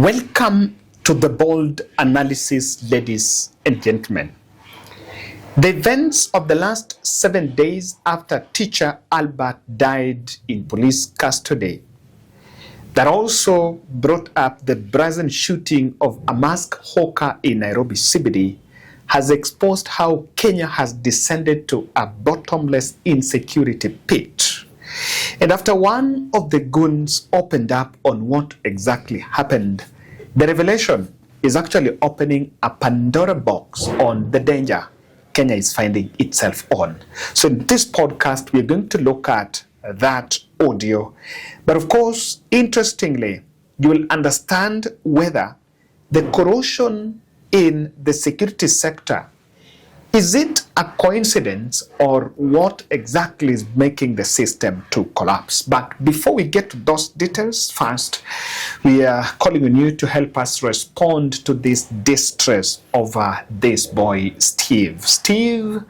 Welcome to the bold analysis, ladies and gentlemen. The events of the last 7 days after teacher Albert died in police custody that also brought up the brazen shooting of a masked hawker in Nairobi CBD has exposed how Kenya has descended to a bottomless insecurity pit. And after one of the goons opened up on what exactly happened, the revelation is actually opening a Pandora box on the danger Kenya is finding itself on. So in this podcast, we're going to look at that audio. But of course, interestingly, you will understand whether the corrosion in the security sector, is it a coincidence or what exactly is making the system to collapse? But before we get to those details, first, we are calling on you to help us respond to this distress over this boy, Steve. Steve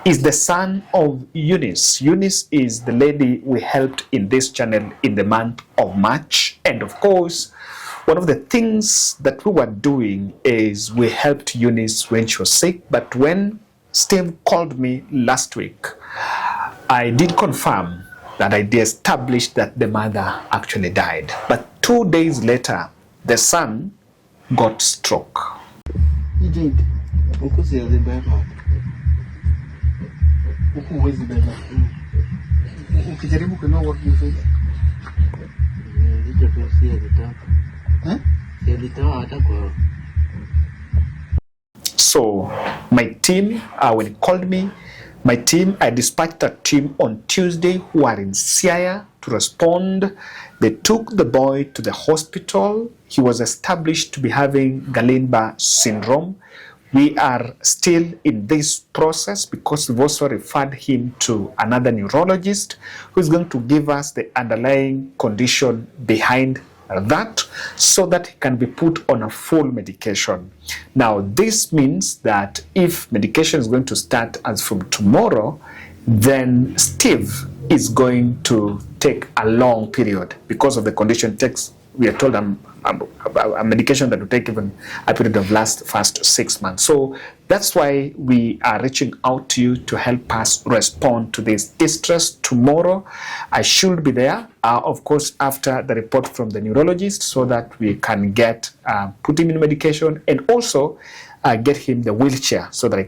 is the son of Eunice. Eunice is the lady we helped in this channel in the month of March. And of course, one of the things that we were doing is we helped Eunice when she was sick, but when Steve called me last week, I did confirm that I did establish that the mother actually died. But 2 days later, the son got stroke. He did. So my team, when he called me, I dispatched a team on Tuesday who are in Siaya to respond. They took the boy to the hospital. He was established to be having Guillain-Barré syndrome. We are still in this process because we've also referred him to another neurologist who is going to give us the underlying condition behind that so that he can be put on a full medication. Now, this means that if medication is going to start as from tomorrow, then Steve is going to take a long period because of the condition takes, we are told, a medication that will take even a period of first 6 months. So that's why we are reaching out to you to help us respond to this distress. Tomorrow, I should be there, of course, after the report from the neurologist so that we can get, put him in medication and also get him the wheelchair so that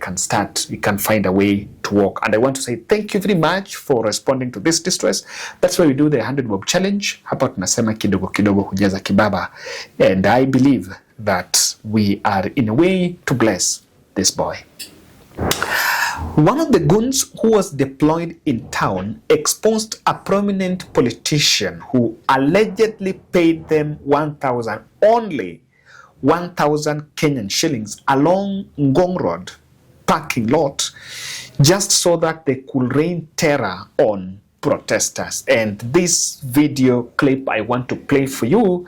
he can find a way to walk. And I want to say thank you very much for responding to this distress. That's why we do the 100 Bob challenge. Hapa tunasema kidogo kidogo hujaza kibaba. And I believe that we are in a way to bless this boy. One of the goons who was deployed in town exposed a prominent politician who allegedly paid them 1,000 Kenyan shillings along Ngong Road parking lot just so that they could rain terror on protesters. And this video clip I want to play for you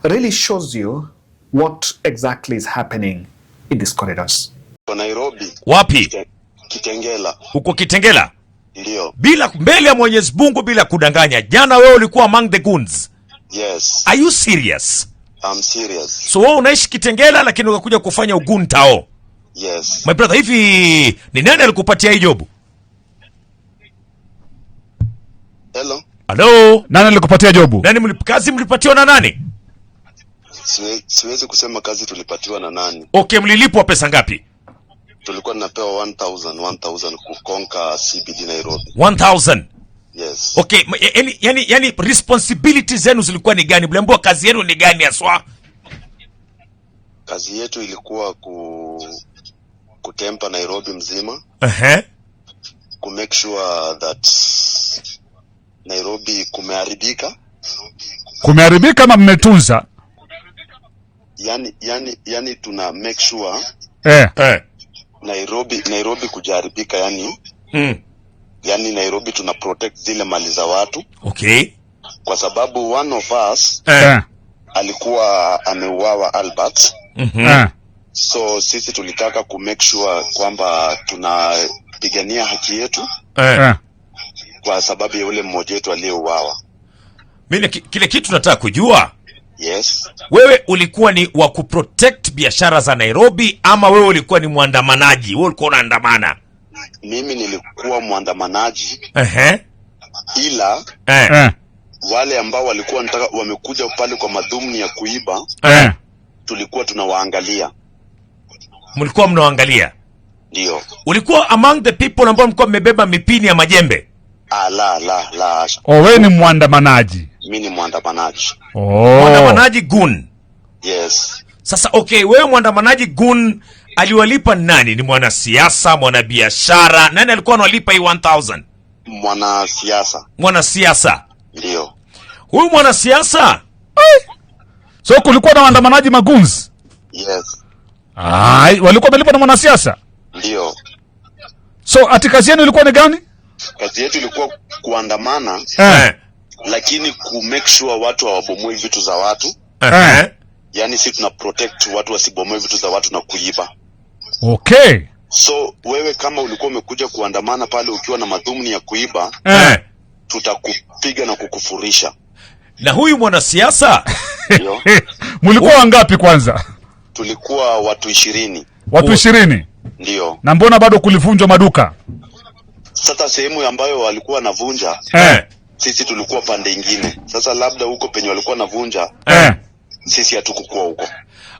really shows you what exactly is happening in these corridors. Nairobi. Wapi? Kitengela. Huko Kitengela? Ndio. Bila mbele ya Mwenyezi Mungu, bila kudanganya. Jana wewe ulikuwa among the goons. Yes. Are you serious? I'm serious. So wewe unaishi Kitengela lakini ukakuja kufanya ugun tao? Yes. My brother, hivi ni nani alikupatia hii job? Hello. Hello. Nani alikupatia job? Kazi mlipatiwa na nani? Siwezi kusema kazi tulipatiwa na nani. Okay, mlilipwa pesa ngapi? Tulikuwa tunapewa 1,000 kukonka CBD Nairobi. 1,000? Yes. Okay, yani responsibilities zenu zilikuwa ni gani? Mliambiwa kazi yenu ni gani aswa? Kazi yetu ilikuwa kutempa Nairobi mzima. Ku make sure that Nairobi kumeharibika. Kumeharibika ama mmetunza? Yani tuna make sure Nairobi kujaribika yani. Yani Nairobi tuna protect zile mali za watu. Okay. Kwa sababu one of us alikuwa ameuawa Albert. So sisi tulitaka ku make sure kwamba tunapigania haki yetu. Kwa sababu ya yule mmoja wetu aliyeuawa. Mimi kile kitu nataka kujua. Yes. Wewe ulikuwa ni wa kuprotect biashara za Nairobi ama wewe ulikuwa ni mwandamanaji? Wewe ulikuwa unaandamana? Mimi nilikuwa mwandamanaji. Ila wale ambao walikuwa wamekuja pale kwa madhumuni ya kuiba, tulikuwa tunawaangalia. Mlikuwa mnaangalia? Ndio. Ulikuwa among the people ambao mlikuwa mmebeba mipini ya majembe? La. Wewe ni mwandamanaji? Mimi ni mwandamanaji. Mwandamanaji goon? Yes. Sasa okay, wewe mwandamanaji goon aliwalipa nani? Ni mwanasiasa, mwanabiashara? Nani alikuwa anawalipa hii 1000? Mwanasiasa. Mwanasiasa? Ndio. Huyu mwanasiasa? So kulikuwa na waandamanaji magoons? Yes. Walikuwa wamelipwa na mwanasiasa? Ndio. So ati kazi yenu ilikuwa ni gani? Kazi yetu ilikuwa kuandamana, lakini ku make sure watu hawabomoi vitu za watu. Yani sisi tuna protect watu wasibomoe vitu za watu na kuiba. Okay. So wewe kama ulikuwa umekuja kuandamana pale ukiwa na madhumuni ya kuiba, tutakupiga na kukufurisha. Na huyu mwanasiasa? Ndio. Mlikuwa wangapi kwanza? Tulikuwa watu 20. Watu 20? Ndio. Na mbona bado kulivunjwa maduka? Sasa sehemu ambayo walikuwa wanavunja, sisi tulikuwa pande nyingine. Sasa labda huko penye walikuwa wanavunja, sisi hatukukuwa huko.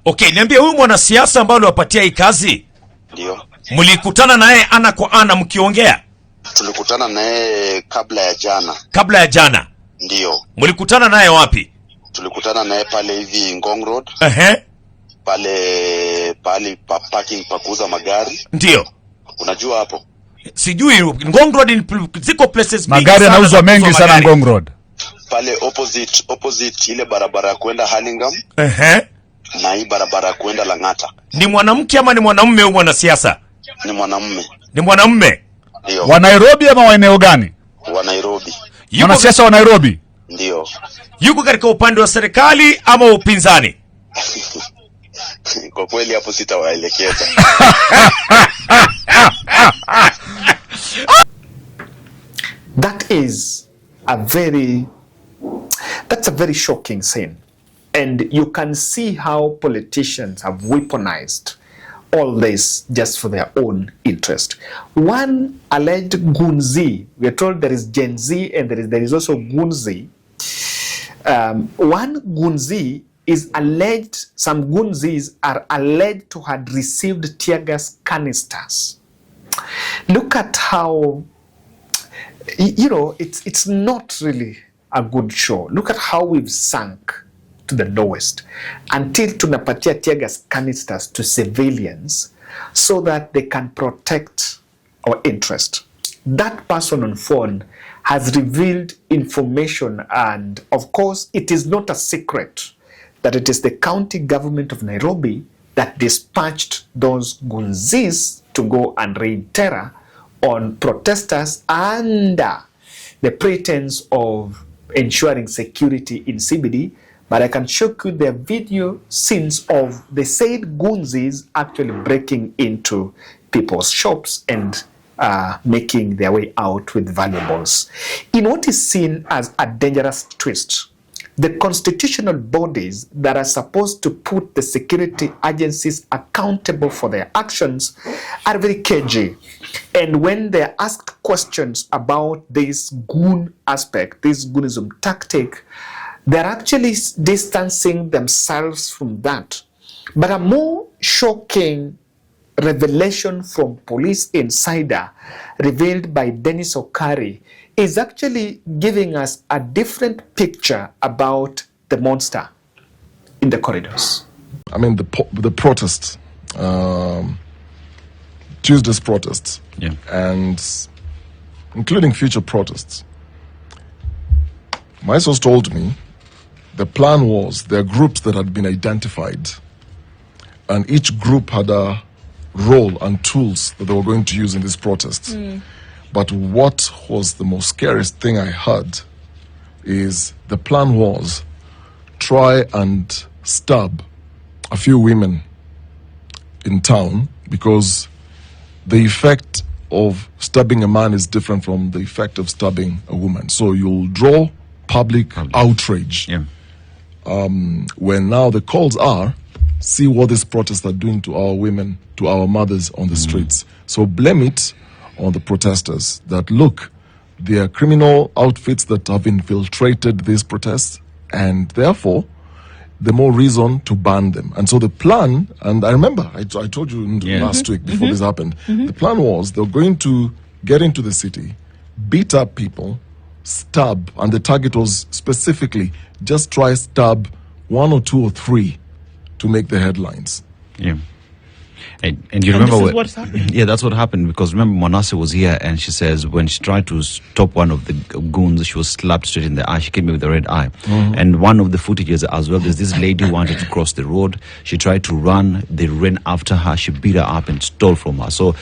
Okay, niambie huyu mwanasiasa ambaye aliwapatia hii kazi, ndio, mlikutana naye ana kwa ana mkiongea? Tulikutana naye kabla ya jana. Kabla ya jana? Ndio. Mlikutana naye wapi? Tulikutana naye pale hivi Ngong Road. Pale parking pa kuuza magari. Ndio. Unajua hapo? Sijui, Ngong Road ziko places magari yanauzwa mengi sana Ngong Road. Pale opposite ile barabara ya kwenda Hurlingham. Na hii barabara ya kwenda Lang'ata. Ni mwanamke ama ni mwanamume huyu mwanasiasa? Ni mwanamume. Ni mwanamume? Ndio. Wa Nairobi ama wa eneo gani? Wa Nairobi. Mwanasiasa wa Nairobi? Ndio. Yuko katika upande wa serikali ama upinzani? Kwa kweli hapo sitawaelekeza. That's a very shocking scene. And you can see how politicians have weaponized all this just for their own interest. One alleged Goonzi, we are told there is Gen Z and there is also Goonzi. One Goonzi is alleged, some Goonzis are alleged to have received tear gas canisters. Look at how, you know, it's not really a good show. Look at how we've sunk to the lowest until tunapatia tear gas canisters to civilians so that they can protect our interest. That person on phone has revealed information, and of course it is not a secret that it is the county government of Nairobi that dispatched those Goonzis to go and raid terror on protesters under the pretense of ensuring security in CBD. But I can show you the video scenes of the said Goonzis actually breaking into people's shops and making their way out with valuables. In what is seen as a dangerous twist, the constitutional bodies that are supposed to put the security agencies accountable for their actions are very cagey. And when they're asked questions about this goon aspect, this goonism tactic, they're actually distancing themselves from that. But a more shocking revelation from police insider revealed by Dennis Okari is actually giving us a different picture about the monster in the corridors. I mean, the protests, Tuesday's protests, and including future protests. My source told me the plan was there are groups that had been identified, and each group had a role and tools that they were going to use in these protests. But what was the most scariest thing I heard is the plan was try and stab a few women in town, because the effect of stabbing a man is different from the effect of stabbing a woman. So you'll draw public outrage when now the calls are, see what these protests are doing to our women, to our mothers on the streets. So blame it on the protesters that, look, they are criminal outfits that have infiltrated these protests, and therefore, the more reason to ban them. And so the plan, and I remember, I told you last week before this happened, the plan was they were going to get into the city, beat up people, stab, and the target was specifically just try stab 1 or 2 or 3 to make the headlines. Yeah. And you remember this is what's happening. Yeah, that's what happened, because remember Manasseh was here and she says when she tried to stop one of the goons, she was slapped straight in the eye. She came in with a red eye. And one of the footages as well, there's this lady who wanted to cross the road. She tried to run. They ran after her. She beat her up and stole from her. So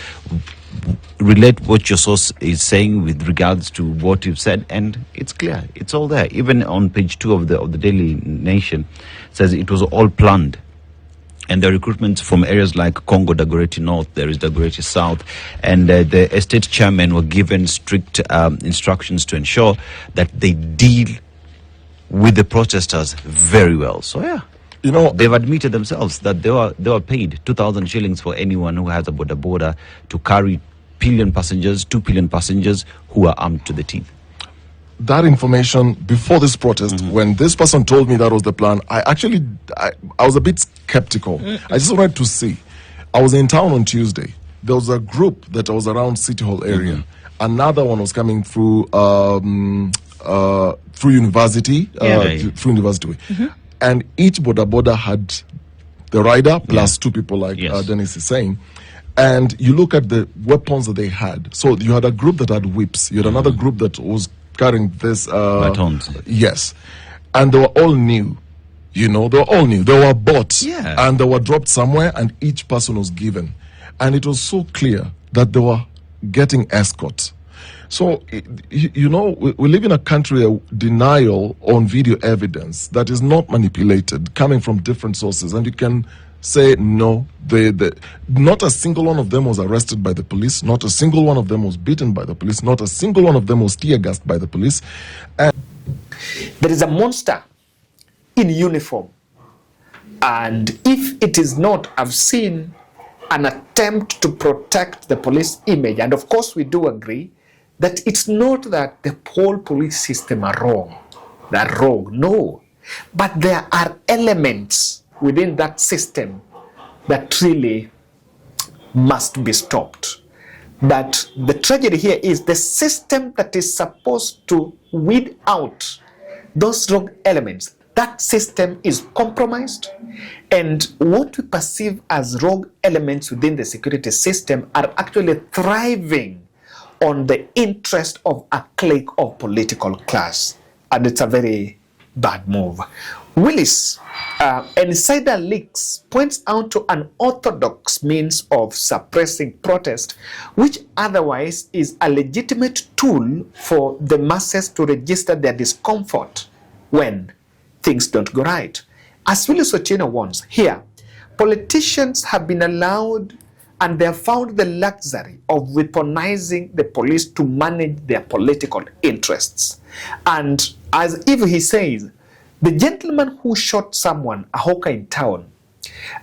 relate what your source is saying with regards to what you've said, and it's clear. It's all there. Even on page 2 of the Daily Nation, it says it was all planned. And the recruitment from areas like Congo, Dagoretti North, there is Dagoretti South, and the estate chairmen were given strict instructions to ensure that they deal with the protesters very well. So yeah, You know, they've admitted themselves that they were paid 2,000 shillings for anyone who has a border to carry 2 billion passengers who are armed to the teeth. that information before this protest, when this person told me that was the plan, I was a bit skeptical. I just wanted to see. I was in town on Tuesday. There was a group that was around City Hall area. Another one was coming through university, through university. And each border had the rider plus 2 people, like Dennis is saying. And you look at the weapons that they had. So you had a group that had whips. You had another group that was carrying this batons. Yes, and they were all new. You know, they were all new. They were bought, and they were dropped somewhere, and each person was given, and it was so clear that they were getting escorts. So you know, we live in a country of denial on video evidence that is not manipulated, coming from different sources, and you can say no. Not a single one of them was arrested by the police. Not a single one of them was beaten by the police. Not a single one of them was tear gassed by the police. And there is a monster in uniform, and if it is not, I've seen an attempt to protect the police image, and of course we do agree that it's not that the whole police system are wrong. They're wrong, no. But there are elements within that system that really must be stopped. But the tragedy here is the system that is supposed to weed out those wrong elements. That system is compromised, and what we perceive as wrong elements within the security system are actually thriving on the interest of a clique of political class, and it's a very bad move. Willis, Insider Leaks points out to an orthodox means of suppressing protest, which otherwise is a legitimate tool for the masses to register their discomfort when things don't go right. As Willis Ochino warns, here, politicians have been allowed and they have found the luxury of weaponizing the police to manage their political interests. And as if he says, the gentleman who shot someone, a hawker in town,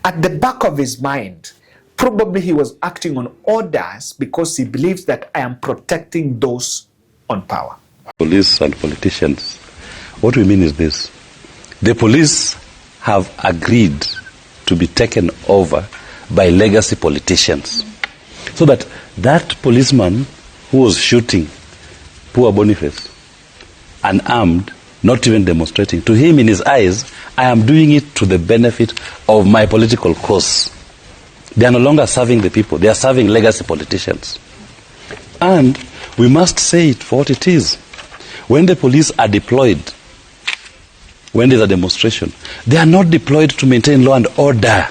at the back of his mind, probably he was acting on orders because he believes that I am protecting those on power. Police and politicians, what we mean is this. The police have agreed to be taken over by legacy politicians. So that policeman who was shooting poor Boniface, unarmed, not even demonstrating, to him in his eyes, I am doing it to the benefit of my political cause. They are no longer serving the people, they are serving legacy politicians. And we must say it for what it is. When the police are deployed, when there's a demonstration, they are not deployed to maintain law and order.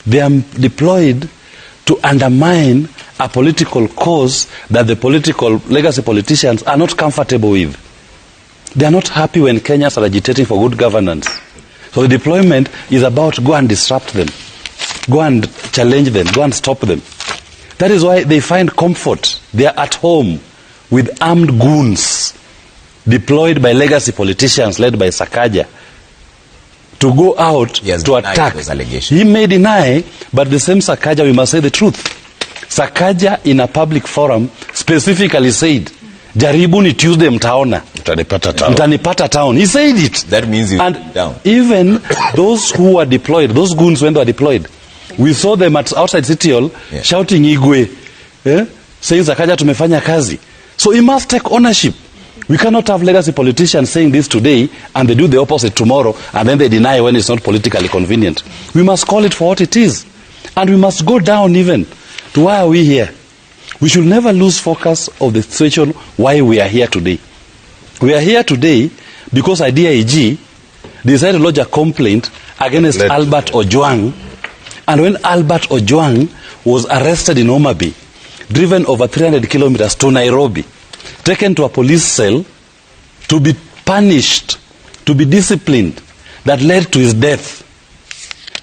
They are deployed to undermine a political cause that the political legacy politicians are not comfortable with. They are not happy when Kenyans are agitating for good governance. So the deployment is about go and disrupt them, go and challenge them, go and stop them. That is why they find comfort. They are at home with armed goons deployed by legacy politicians led by Sakaja. to go out He has to denied attack. those allegations. He may deny, but the same Sakaja, we must say the truth. Sakaja in a public forum specifically said, Jaribuni Tuesday mtaona. Mtanipata town. He said it. That means he's and down. Even those who were deployed, those goons when they were deployed, we saw them outside City Hall shouting Igwe, saying Sakaja tumefanya kazi. So he must take ownership. We cannot have legacy politicians saying this today and they do the opposite tomorrow and then they deny when it's not politically convenient. We must call it for what it is. And we must go down even to why are we here. We should never lose focus of the situation why we are here today. We are here today because IDIG decided to lodge a complaint against Albert Ojwang. And when Albert Ojwang was arrested in Homa Bay, driven over 300 kilometers to Nairobi, taken to a police cell to be punished, to be disciplined, that led to his death.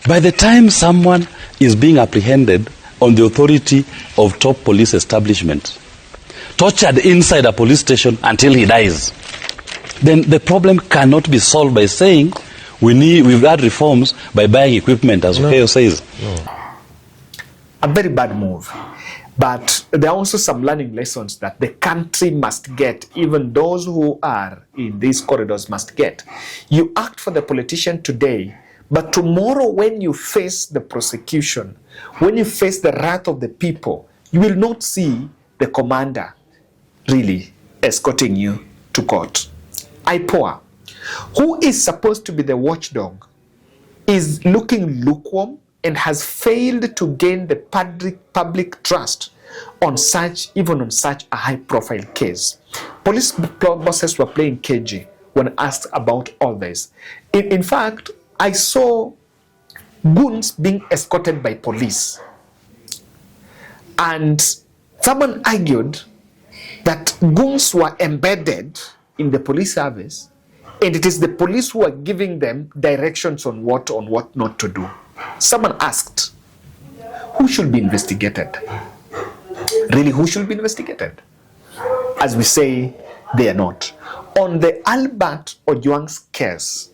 By the time someone is being apprehended on the authority of top police establishment, tortured inside a police station until he dies, then the problem cannot be solved by saying we've had reforms by buying equipment, as Okari says. A very bad move. But there are also some learning lessons that the country must get, even those who are in these corridors must get. You act for the politician today, but tomorrow when you face the prosecution, when you face the wrath of the people, you will not see the commander really escorting you to court. IPOA, who is supposed to be the watchdog, is looking lukewarm and has failed to gain the public trust on such a high-profile case. Police bosses were playing cagey when asked about all this. In fact, I saw goons being escorted by police. And someone argued that goons were embedded in the police service, and it is the police who are giving them directions on what not to do. Someone asked, who should be investigated? Really, who should be investigated? As we say, they are not. On the Albert Ojwang's case,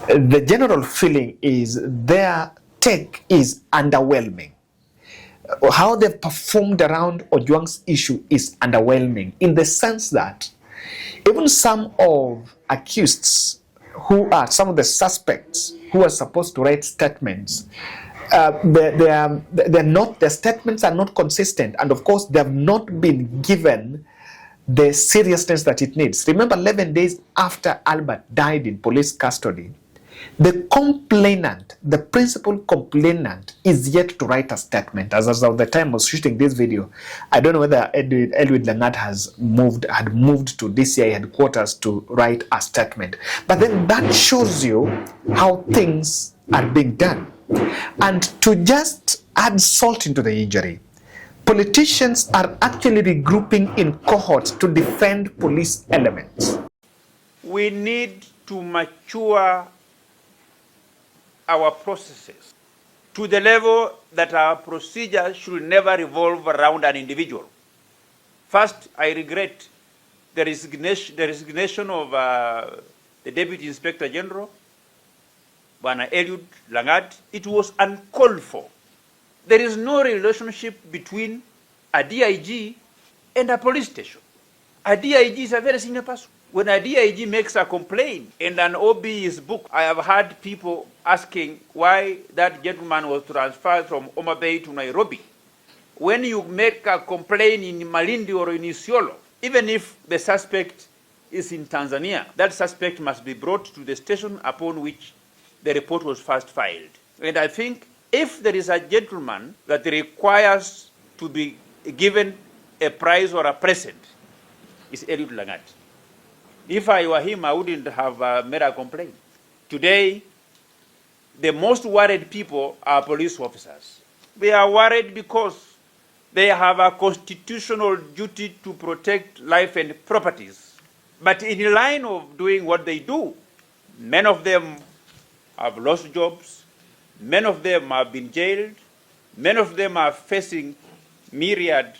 the general feeling is their take is underwhelming. How they've performed around Ojwang's issue is underwhelming in the sense that even some of accused who are some of the suspects who are supposed to write statements, their statements are not consistent, and of course they have not been given the seriousness that it needs. Remember, 11 days after Albert died in police custody, the complainant, the principal complainant, is yet to write a statement. As of the time I was shooting this video, I don't know whether Edward Langat had moved to DCI headquarters to write a statement. But then that shows you how things are being done. And to just add salt into the injury, politicians are actually regrouping in cohorts to defend police elements. We need to mature our processes to the level that our procedure should never revolve around an individual. First, I regret the resignation of the Deputy Inspector General, Bwana Eliud Langat. It was uncalled for. There is no relationship between a DIG and a police station. A DIG is a very senior person. When a DIG makes a complaint and an OB is booked, I have had people asking why that gentleman was transferred from Homa Bay to Nairobi. When you make a complaint in Malindi or in Isiolo, even if the suspect is in Tanzania, that suspect must be brought to the station upon which the report was first filed. And I think if there is a gentleman that requires to be given a prize or a present, it's Eliud Langat. If I were him, I wouldn't have made a complaint. Today, the most worried people are police officers. They are worried because they have a constitutional duty to protect life and properties. But in line of doing what they do, many of them have lost jobs, many of them have been jailed, many of them are facing myriad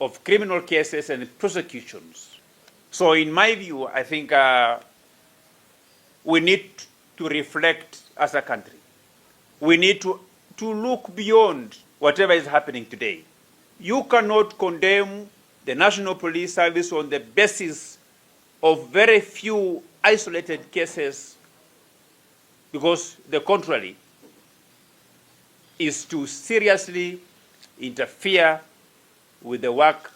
of criminal cases and prosecutions. So in my view, I think we need to reflect as a country. We need to look beyond whatever is happening today. You cannot condemn the National Police Service on the basis of very few isolated cases, because the contrary is to seriously interfere with the work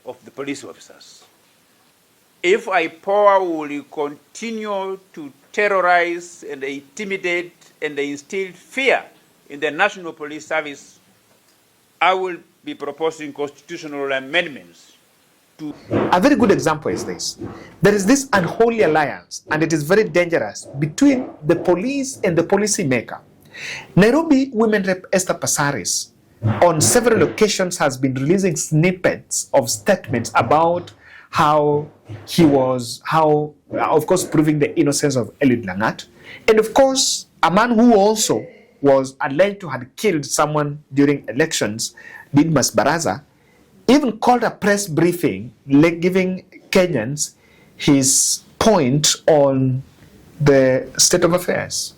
of the police officers. If IPOA will continue to terrorize and intimidate and instill fear in the National Police Service, I will be proposing constitutional amendments. A very good example is this. There is this unholy alliance, and it is very dangerous, between the police and the policymaker. Nairobi Women Rep Esther Passaris on several occasions has been releasing snippets of statements about how he was, of course, proving the innocence of Eliud Langat, and of course, a man who also was alleged to have killed someone during elections, Didmas Baraza, even called a press briefing, giving Kenyans his point on the state of affairs.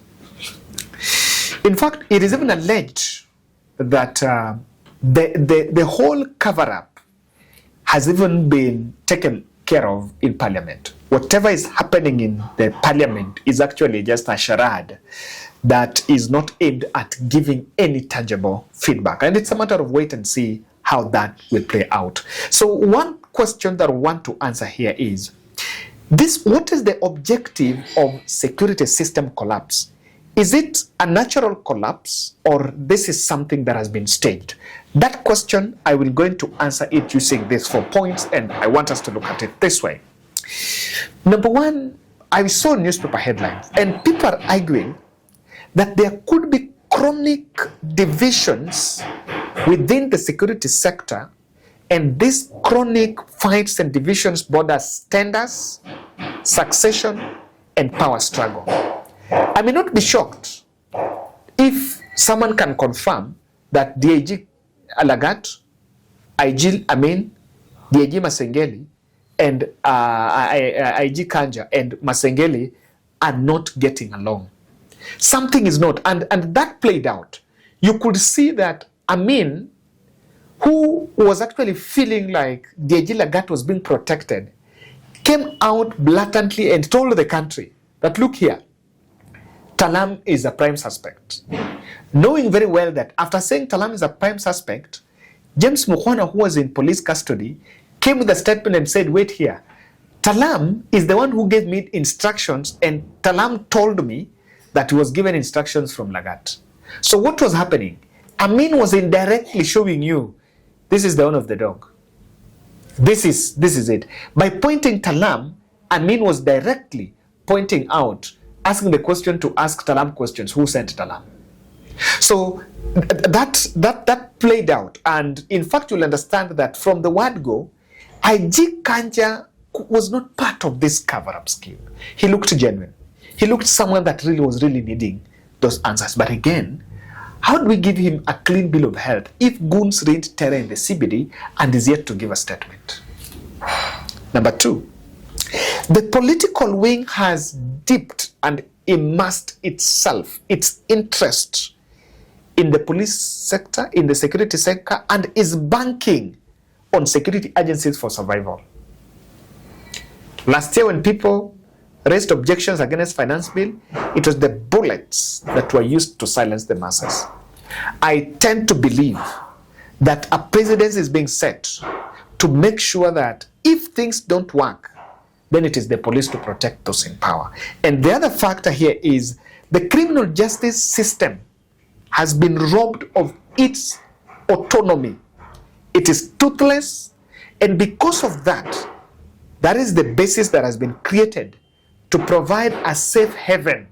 In fact, it is even alleged that the whole cover-up has even been taken care of in Parliament. Whatever is happening in the Parliament is actually just a charade that is not aimed at giving any tangible feedback. And it's a matter of wait and see how that will play out. So one question that I want to answer here is, what is the objective of security system collapse? Is it a natural collapse, or this is something that has been staged? That question, I will going to answer it using these 4 points, and I want us to look at it this way. Number one, I saw newspaper headlines, and people are arguing that there could be chronic divisions within the security sector, and these chronic fights and divisions border tenders, succession, and power struggle. I may not be shocked if someone can confirm that DIG Alagat, IG Amin, DIG Masengeli, and IG Kanja and Masengeli are not getting along. Something is not, and that played out. You could see that Amin, who was actually feeling like DIG Lagat was being protected, came out blatantly and told the country that, look here, Talam is a prime suspect. Knowing very well that after saying Talam is a prime suspect, James Mukhwana, who was in police custody, came with a statement and said, wait here, Talam is the one who gave me instructions, and Talam told me that he was given instructions from Lagat. So what was happening? Amin was indirectly showing you, this is the one of the dog. This is it. By pointing Talam, Amin was directly pointing out, asking the question to ask Talam questions. Who sent Talam? So that played out. And in fact, you'll understand that from the word go, IG Kanja was not part of this cover-up scheme. He looked genuine. He looked someone that really was needing those answers. But again, how do we give him a clean bill of health if Goons reigned terror in the CBD and is yet to give a statement? Number two, the political wing has dipped and immersed itself, its interest in the police sector, in the security sector, and is banking on security agencies for survival. Last year when people raised objections against finance bill, it was the bullets that were used to silence the masses. I tend to believe that a precedent is being set to make sure that if things don't work, then it is the police to protect those in power. And the other factor here is the criminal justice system has been robbed of its autonomy. It is toothless, and because of that, that is the basis that has been created to provide a safe haven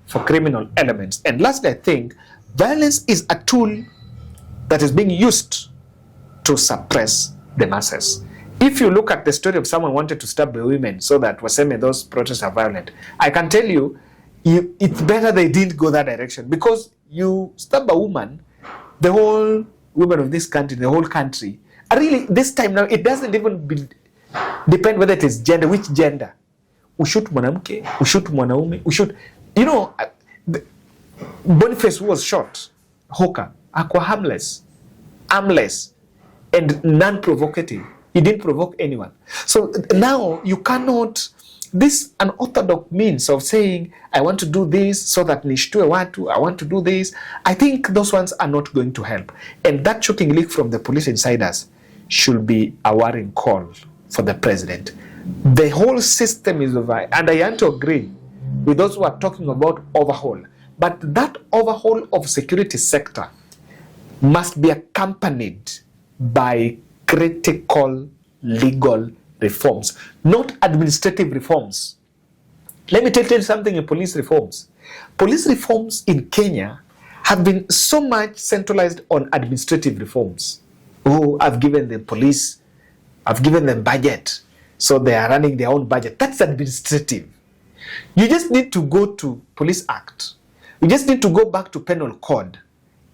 for criminal elements. And lastly, I think violence is a tool that is being used to suppress the masses. If you look at the story of someone wanted to stab the women so that Waseme, those protests are violent, I can tell you, it's better they didn't go that direction, because you stab a woman, the whole women of this country, the whole country, really this time now, it doesn't even depend whether it is gender, which gender. Ushut mwanamke, ushut mwanaume, ushut. You know, Boniface was shot. Hawker, aqua harmless, armless, and non-provocative. He didn't provoke anyone. So now you cannot, this unorthodox means of saying, I want to do this so that nishtue watu, I want to do this. I think those ones are not going to help. And that shocking leak from the police insiders should be a worrying call for the president. The whole system is over, and I want to agree with those who are talking about overhaul. But that overhaul of security sector must be accompanied by critical legal reforms, not administrative reforms. Let me tell you something in police reforms. Police reforms in Kenya have been so much centralized on administrative reforms. Oh, I've given the police, I've given them budget, so they are running their own budget. That's administrative. You just need to go to Police Act. You just need to go back to Penal Code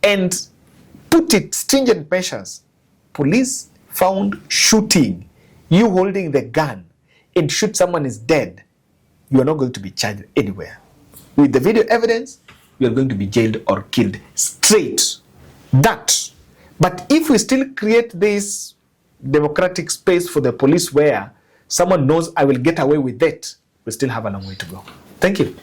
and put it stringent measures. Police found shooting, you holding the gun and shoot someone is dead, you are not going to be charged anywhere. With the video evidence, you are going to be jailed or killed straight. That. But if we still create this democratic space for the police where someone knows I will get away with it, we still have a long way to go. Thank you.